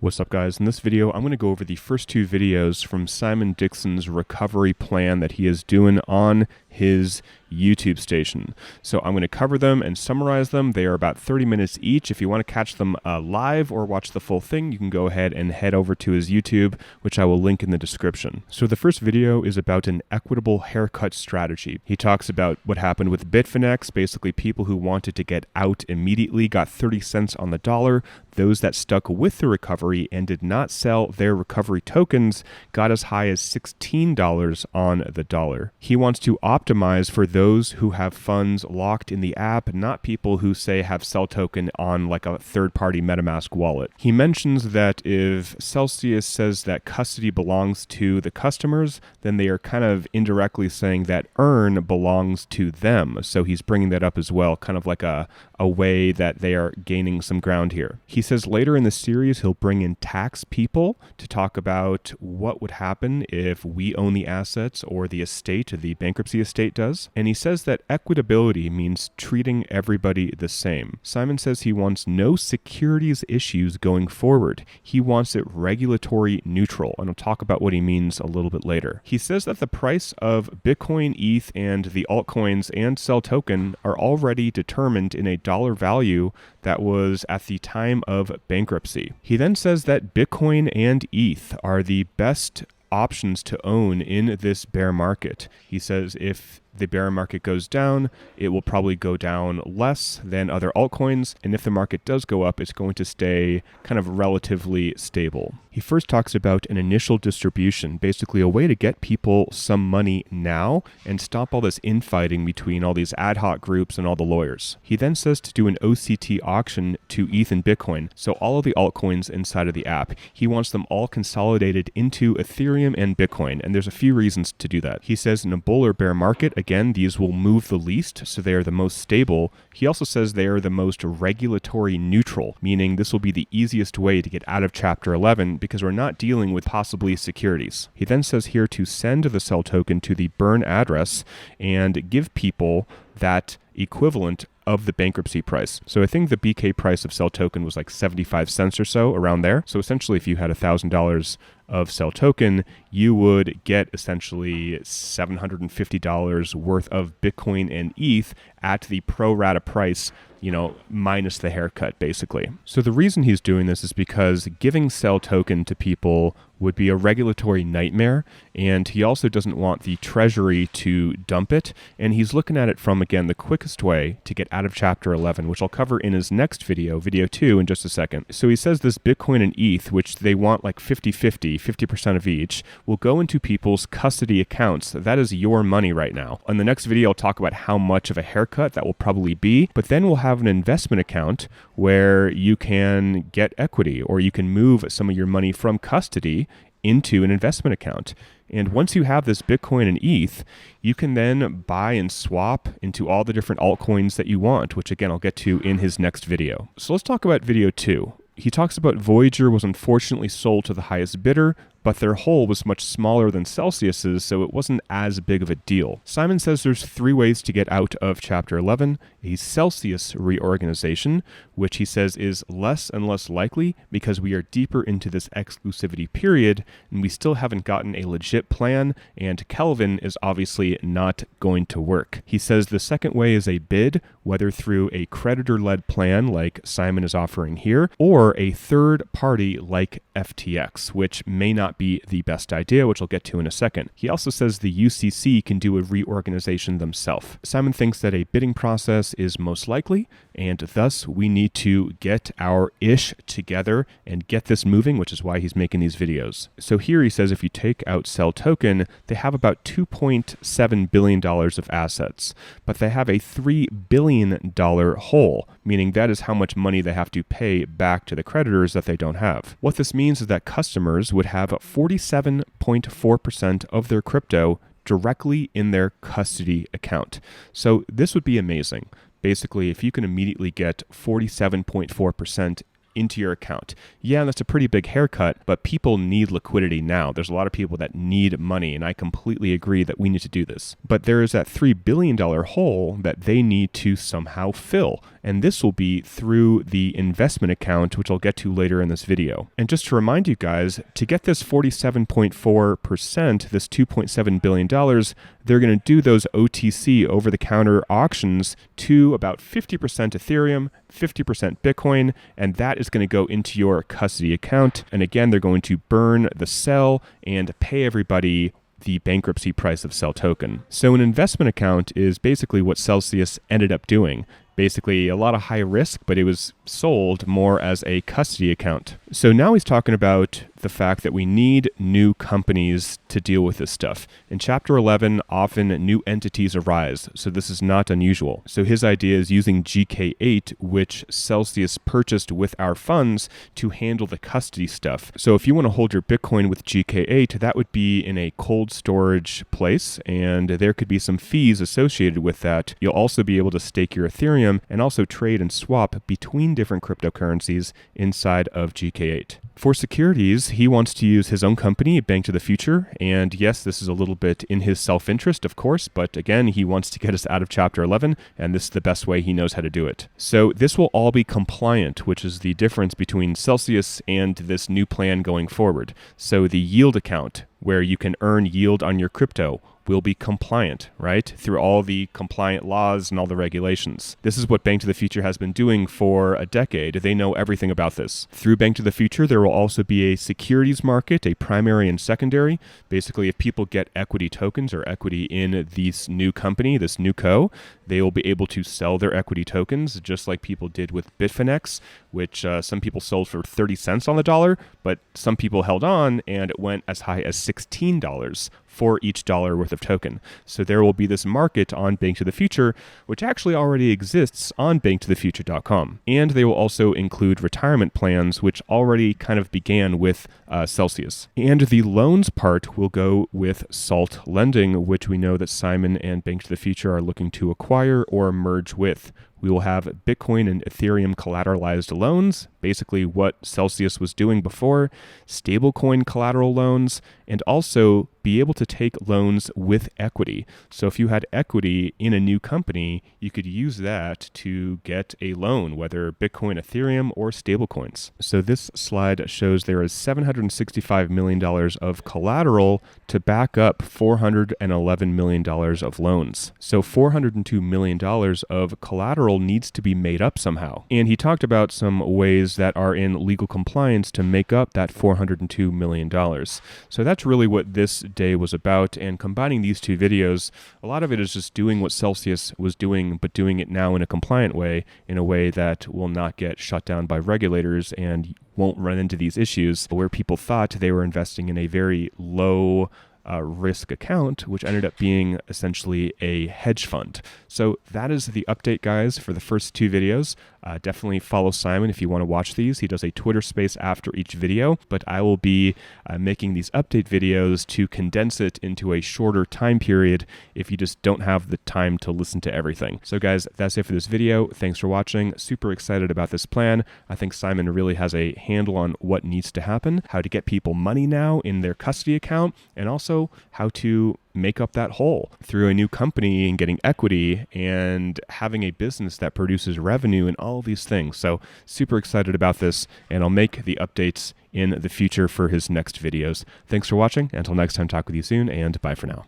What's up, guys? In this video, I'm going to go over the first two videos from Simon Dixon's recovery plan that he is doing on his YouTube station. So I'm going to cover them and summarize them. They are about 30 minutes each. If you want to catch them live or watch the full thing, you can go ahead and head over to his YouTube, which I will link in the description. So the first video is about an equitable haircut strategy. He talks about what happened with Bitfinex. Basically, people who wanted to get out immediately got 30 cents on the dollar. Those that stuck with the recovery and did not sell their recovery tokens got as high as $16 on the dollar. He wants to optimize for those who have funds locked in the app, not people who say have Cell token on like a third-party MetaMask wallet. He mentions that if Celsius says that custody belongs to the customers, then they are kind of indirectly saying that earn belongs to them. So he's bringing that up as well, kind of like a way that they are gaining some ground here. He says later in the series he'll bring in tax people to talk about what would happen if we own the assets or the estate, the bankruptcy estate does. And he says that equitability means treating everybody the same. Simon says he wants no securities issues going forward. He wants it regulatory neutral, and I'll talk about what he means a little bit later. He says that the price of Bitcoin, ETH, and the altcoins and Cell token are already determined in a dollar value that was at the time of bankruptcy. He then says that Bitcoin and ETH are the best options to own in this bear market. He says if the bear market goes down, it will probably go down less than other altcoins, and if the market does go up, it's going to stay kind of relatively stable. He first talks about an initial distribution, basically a way to get people some money now and stop all this infighting between all these ad hoc groups and all the lawyers. He then says to do an OCT auction to ETH and Bitcoin, so all of the altcoins inside of the app. He wants them all consolidated into Ethereum and Bitcoin, and there's a few reasons to do that. He says in a bull or bear market, again, these will move the least, so they are the most stable. He also says they are the most regulatory neutral, meaning this will be the easiest way to get out of Chapter 11 because we're not dealing with possibly securities. He then says here to send the Cell token to the burn address and give people that equivalent of the bankruptcy price. So I think the BK price of Cell token was like 75 cents or so, around there. So essentially, if you had $1,000 of Cell token, you would get essentially $750 worth of Bitcoin and ETH at the pro rata price, minus the haircut, basically. So the reason he's doing this is because giving Cell token to people would be a regulatory nightmare, and he also doesn't want the treasury to dump it, and he's looking at it from, again, the quickest way to get out of Chapter 11, which I'll cover in his next video, video 2, in just a second. So he says this Bitcoin and ETH, which they want like 50-50, 50% of each, will go into people's custody accounts. That is your money right now. On the next video, I'll talk about how much of a haircut that will probably be, but then we'll have an investment account where you can get equity, or you can move some of your money from custody into an investment account. And once you have this Bitcoin and ETH, you can then buy and swap into all the different altcoins that you want, which again, I'll get to in his next video. So let's talk about video 2. He talks about Voyager was unfortunately sold to the highest bidder, but their hole was much smaller than Celsius's, so it wasn't as big of a deal. Simon says there's 3 ways to get out of Chapter 11. A Celsius reorganization, which he says is less and less likely because we are deeper into this exclusivity period, and we still haven't gotten a legit plan, and Kelvin is obviously not going to work. He says the second way is a bid, whether through a creditor-led plan like Simon is offering here, or a third party like FTX, which may not be the best idea, which I'll get to in a second. He also says the UCC can do a reorganization themselves. Simon thinks that a bidding process is most likely, and thus we need to get our ish together and get this moving, which is why he's making these videos. So here he says if you take out Cell token, they have about $2.7 billion of assets, but they have a $3 billion hole, meaning that is how much money they have to pay back to the creditors that they don't have. What this means is that customers would have 47.4% of their crypto directly in their custody account. So this would be amazing. Basically, if you can immediately get 47.4% into your account. Yeah, that's a pretty big haircut, but people need liquidity now. There's a lot of people that need money, and I completely agree that we need to do this. But there is that $3 billion hole that they need to somehow fill. and this will be through the investment account, which I'll get to later in this video. And just to remind you guys, to get this 47.4%, this $2.7 billion, they're going to do those OTC over-the-counter auctions to about 50% Ethereum, 50% Bitcoin, and that is going to go into your custody account. And again, they're going to burn the sell and pay everybody the bankruptcy price of sell token. So an investment account is basically what Celsius ended up doing. Basically a lot of high risk, but it was sold more as a custody account. So now he's talking about the fact that we need new companies to deal with this stuff. In Chapter 11, often new entities arise, so this is not unusual. So his idea is using GK8, which Celsius purchased with our funds, to handle the custody stuff. So if you want to hold your Bitcoin with GK8, that would be in a cold storage place, and there could be some fees associated with that. You'll also be able to stake your Ethereum and also trade and swap between different cryptocurrencies inside of GK8. For securities, he wants to use his own company, Bank to the Future, and yes, this is a little bit in his self-interest, of course, but again, he wants to get us out of Chapter 11, and this is the best way he knows how to do it. So this will all be compliant, which is the difference between Celsius and this new plan going forward. So the yield account, where you can earn yield on your crypto, will be compliant, right? Through all the compliant laws and all the regulations. This is what Bank to the Future has been doing for a decade. They know everything about this. Through Bank to the Future, there will also be a securities market, a primary and secondary. Basically, if people get equity tokens or equity in this new company, this new co, they will be able to sell their equity tokens, just like people did with Bitfinex, which some people sold for 30 cents on the dollar, but some people held on and it went as high as $16 for each dollar worth of token. So there will be this market on Bank to the Future, which actually already exists on banktothefuture.com. And they will also include retirement plans, which already kind of began with Celsius. And the loans part will go with Salt Lending, which we know that Simon and Bank to the Future are looking to acquire or merge with. We will have Bitcoin and Ethereum collateralized loans, basically what Celsius was doing before, stablecoin collateral loans, and also be able to take loans with equity. So if you had equity in a new company, you could use that to get a loan, whether Bitcoin, Ethereum, or stablecoins. So this slide shows there is $765 million of collateral to back up $411 million of loans. So $402 million of collateral needs to be made up somehow. And he talked about some ways that are in legal compliance to make up that $402 million. So that's really what this day was about, and combining these two videos, a lot of it is just doing what Celsius was doing, but doing it now in a compliant way, in a way that will not get shut down by regulators and won't run into these issues where people thought they were investing in a very low risk account, which ended up being essentially a hedge fund. So that is the update, guys, for the first two videos. Definitely follow Simon if you want to watch these. He does a Twitter space after each video, but I will be making these update videos to condense it into a shorter time period if you just don't have the time to listen to everything. So guys, that's it for this video. Thanks for watching. Super excited about this plan. I think Simon really has a handle on what needs to happen, how to get people money now in their custody account, and also how to make up that hole through a new company and getting equity and having a business that produces revenue and all these things. So super excited about this, and I'll make the updates in the future for his next videos. Thanks for watching. Until next time, talk with you soon, and bye for now.